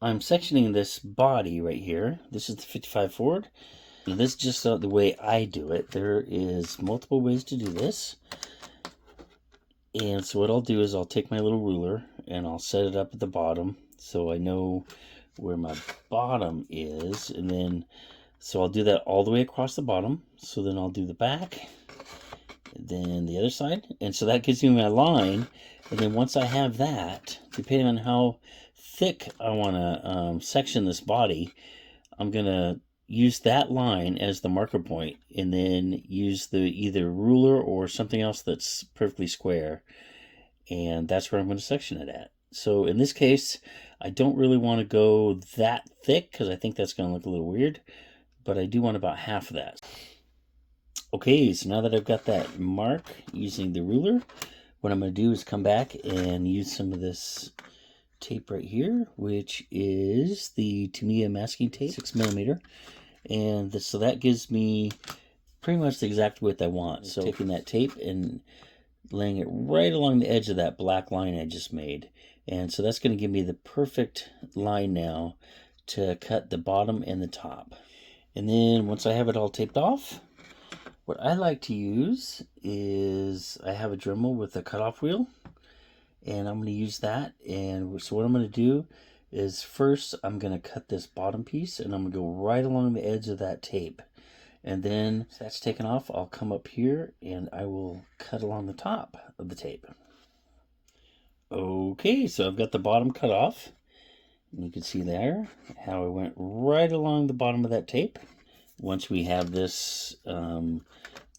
I'm sectioning this body right here. This is the 55 Ford. Now this is just the way I do it. There is multiple ways to do this. And so what I'll do is I'll take my little ruler and I'll set it up at the bottom so I know where my bottom is. And then, so I'll do that all the way across the bottom. So then I'll do the back, and then the other side. And so that gives me my line. And then once I have that, depending on how thick I want to section this body, I'm going to use that line as the marker point and then use the either ruler or something else that's perfectly square, and that's where I'm going to section it at. So in this case, I don't really want to go that thick because I think that's going to look a little weird, but I do want about half of that. Okay, so now that I've got that mark using the ruler, what I'm going to do is come back and use some of this tape right here, which is the Tamiya masking tape, 6mm. And so that gives me pretty much the exact width I want. So taking that tape and laying it right along the edge of that black line I just made. And so that's going to give me the perfect line now to cut the bottom and the top. And then once I have it all taped off, what I like to use is I have a Dremel with a cutoff wheel. And I'm going to use that. And so what I'm going to do is first I'm going to cut this bottom piece and I'm going to go right along the edge of that tape. And then once that's taken off, I'll come up here and I will cut along the top of the tape. Okay, so I've got the bottom cut off. And you can see there how I went right along the bottom of that tape. Once we have this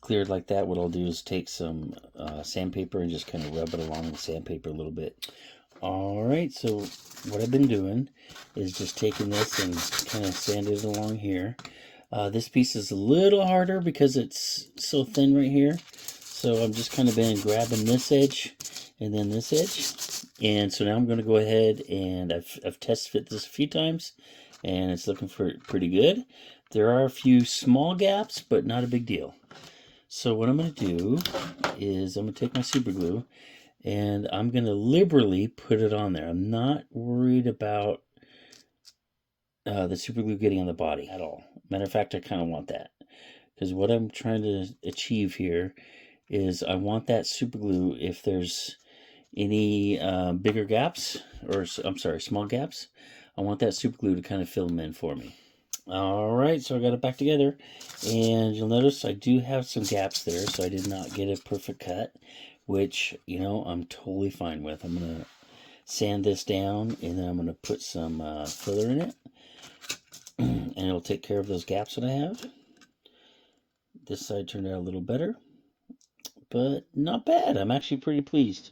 cleared like that, what I'll do is take some sandpaper and just kind of rub it along the sandpaper a little bit. Alright, so what I've been doing is just taking this and kind of sanding it along here. This piece is a little harder because it's so thin right here. So I'm just kind of been grabbing this edge and then this edge. And so now I'm going to go ahead and I've test fit this a few times and it's looking pretty good. There are a few small gaps, but not a big deal. So what I'm going to do is I'm going to take my super glue and I'm going to liberally put it on there. I'm not worried about the super glue getting on the body at all. Matter of fact, I kind of want that. Because what I'm trying to achieve here is I want that super glue, if there's any bigger gaps, or I'm sorry, small gaps, I want that super glue to kind of fill them in for me. Alright, so I got it back together, and you'll notice I do have some gaps there, so I did not get a perfect cut, which, you know, I'm totally fine with. I'm going to sand this down, and then I'm going to put some filler in it, and it'll take care of those gaps that I have. This side turned out a little better, but not bad. I'm actually pretty pleased.